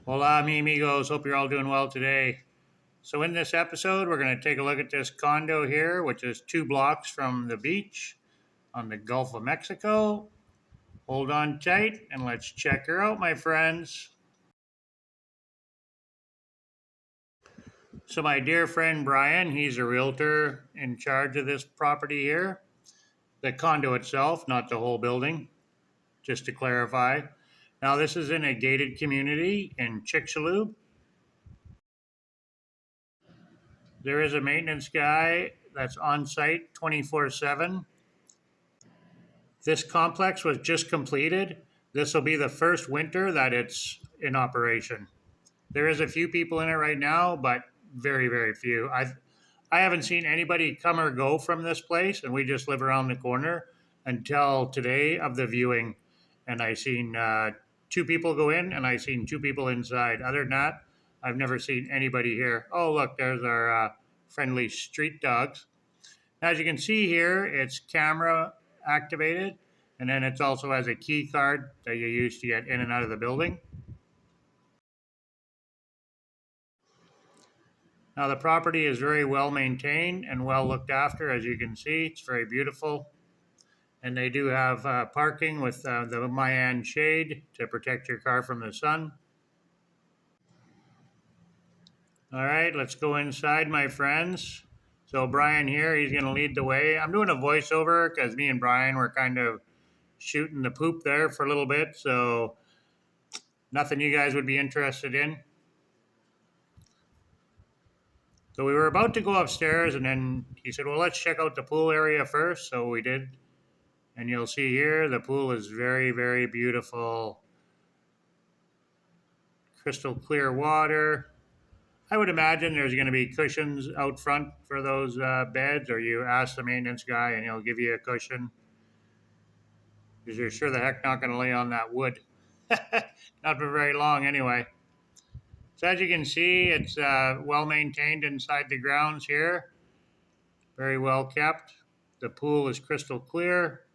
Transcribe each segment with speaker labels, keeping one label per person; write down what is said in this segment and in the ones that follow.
Speaker 1: Hola, amigos. Hope you're all doing well today. So, in this episode, we're going to take a look at this condo here, which is 2 blocks from the beach on the Gulf of Mexico. Hold on tight and let's check her out, my friends. So, my dear friend Brian, he's a realtor in charge of this property here. The condo itself, not the whole building, just to clarify. Now, this is in a gated community in Chicxulub. There is a maintenance guy that's on site 24/7. This complex was just completed. This will be the first winter that it's in operation. There is a few people in it right now, but very, very few. I haven't seen anybody come or go from this place, and we just live around the corner until today of the viewing. And I seen 2 people go in, and I seen 2 people inside. Other than that, I've never seen anybody here. Oh, look, there's our friendly street dogs. As you can see here, it's camera activated, and then it also has a key card that you use to get in and out of the building. Now the property is very well maintained and well looked after. As you can see, it's very beautiful. And they do have parking with the Mayan shade to protect your car from the sun. All right, let's go inside, my friends. So Brian here, he's going to lead the way. I'm doing a voiceover because me and Brian were kind of shooting the poop there for a little bit. So nothing you guys would be interested in. So we were about to go upstairs, and then he said, well, let's check out the pool area first. So we did. And you'll see here, the pool is very, very beautiful. Crystal clear water. I would imagine there's going to be cushions out front for those beds, or you ask the maintenance guy and he'll give you a cushion. Because you're sure the heck not going to lay on that wood. Not for very long anyway. So as you can see, it's well maintained inside the grounds here. Very well kept. The pool is crystal clear.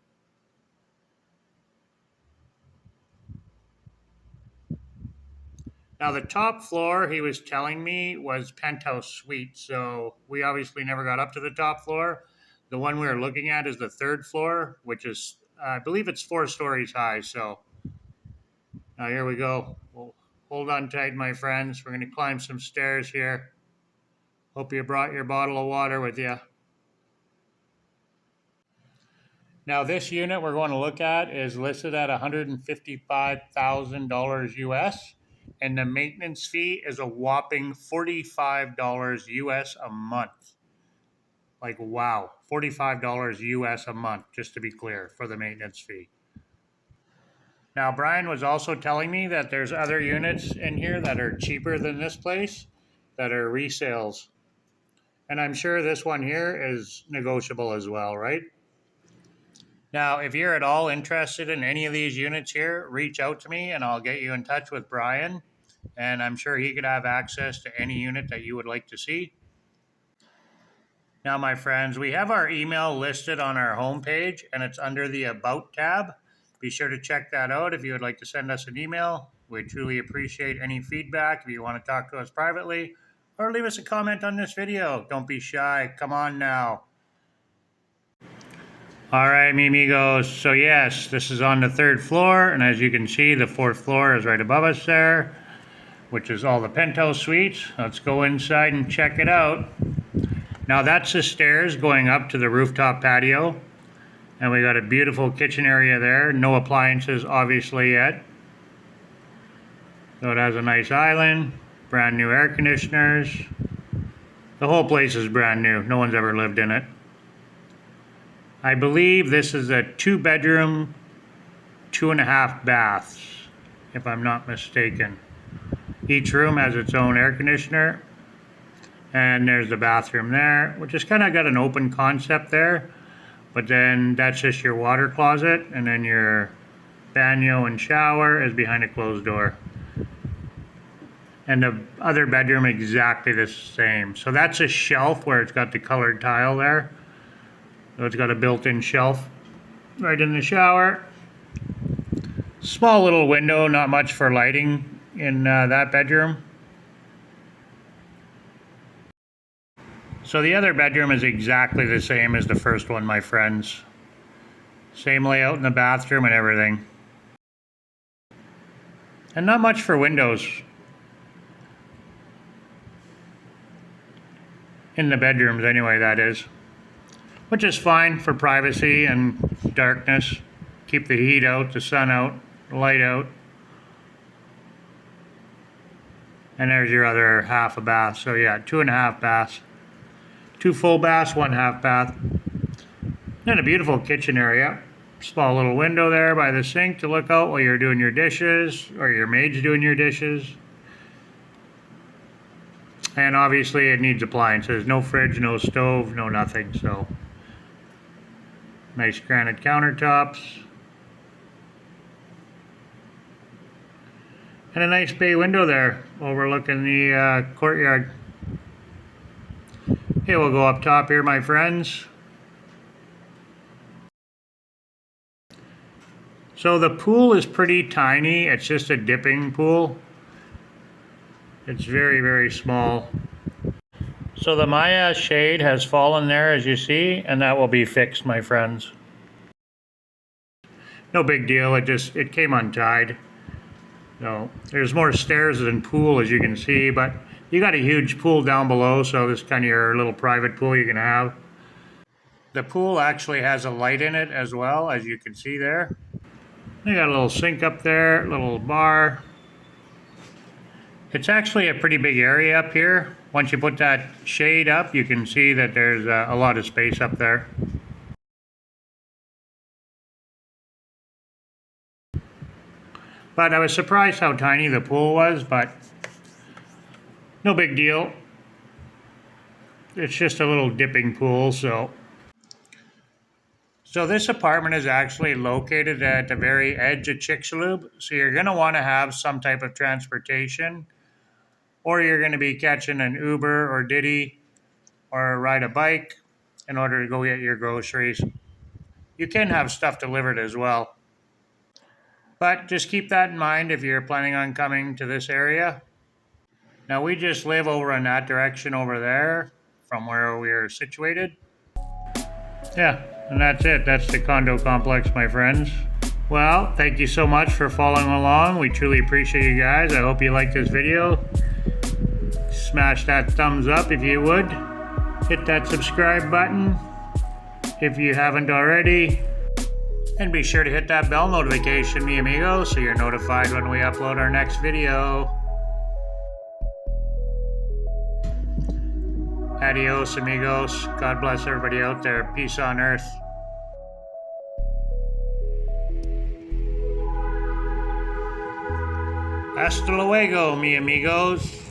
Speaker 1: Now the top floor, he was telling me, was penthouse suite. So we obviously never got up to the top floor. The one we were looking at is the 3rd floor, which is, I believe it's 4 stories high. So now here we go. We'll hold on tight, my friends. We're going to climb some stairs here. Hope you brought your bottle of water with you. Now this unit we're going to look at is listed at $155,000 US, and the maintenance fee is a whopping $45 US a month. Like, wow, $45 US a month, just to be clear, for the maintenance fee. Now, Brian was also telling me that there's other units in here that are cheaper than this place that are resales. And I'm sure this one here is negotiable as well, right? Now, if you're at all interested in any of these units here, reach out to me and I'll get you in touch with Brian. And I'm sure he could have access to any unit that you would like to see. Now, my friends, we have our email listed on our homepage and it's under the About tab. Be sure to check that out if you would like to send us an email. We truly appreciate any feedback if you want to talk to us privately or leave us a comment on this video. Don't be shy. Come on now. All right, mi amigos. So yes, this is on the 3rd floor, and as you can see, the 4th floor is right above us there, which is all the penthouse suites. Let's go inside and check it out. Now that's the stairs going up to the rooftop patio, and we got a beautiful kitchen area there. No appliances, obviously, yet. So it has a nice island, brand new air conditioners. The whole place is brand new. No one's ever lived in it. I believe this is a 2-bedroom, 2.5 baths, if I'm not mistaken. Each room has its own air conditioner. And there's the bathroom there, which has kind of got an open concept there. But then that's just your water closet. And then your baño and shower is behind a closed door. And the other bedroom exactly the same. So that's a shelf where it's got the colored tile there. So it's got a built-in shelf right in the shower. Small little window, not much for lighting in that bedroom. So the other bedroom is exactly the same as the first one, my friends. Same layout in the bathroom and everything. And not much for windows in the bedrooms anyway, that is. Which is fine for privacy and darkness. Keep the heat out, the sun out, the light out. And there's your other half a bath. So yeah, 2.5 baths. 2 full baths, 1 half bath. And a beautiful kitchen area. Small little window there by the sink to look out while you're doing your dishes or your maid's doing your dishes. And obviously it needs appliances. No fridge, no stove, no nothing. So nice granite countertops. And a nice bay window there overlooking the courtyard. Okay, we'll go up top here, my friends. So the pool is pretty tiny. It's just a dipping pool. It's very, very small. So the Maya shade has fallen there, as you see, and that will be fixed, my friends. No big deal. It came untied. So there's more stairs than pool, as you can see, but you got a huge pool down below, so this is kind of your little private pool you can have. The pool actually has a light in it as well, as you can see there. You got a little sink up there, little bar. It's actually a pretty big area up here. Once you put that shade up, you can see that there's a lot of space up there. But I was surprised how tiny the pool was, but no big deal. It's just a little dipping pool, so. So this apartment is actually located at the very edge of Chicxulub. So you're gonna wanna have some type of transportation, or you're gonna be catching an Uber or Diddy or ride a bike in order to go get your groceries. You can have stuff delivered as well. But just keep that in mind if you're planning on coming to this area. Now we just live over in that direction over there from where we're situated. Yeah, and that's it. That's the condo complex, my friends. Well, thank you so much for following along. We truly appreciate you guys. I hope you liked this video. Smash that thumbs up if you would. Hit that subscribe button if you haven't already. And be sure to hit that bell notification, mi amigos, so you're notified when we upload our next video. Adios, amigos. God bless everybody out there. Peace on earth. Hasta luego, mi amigos.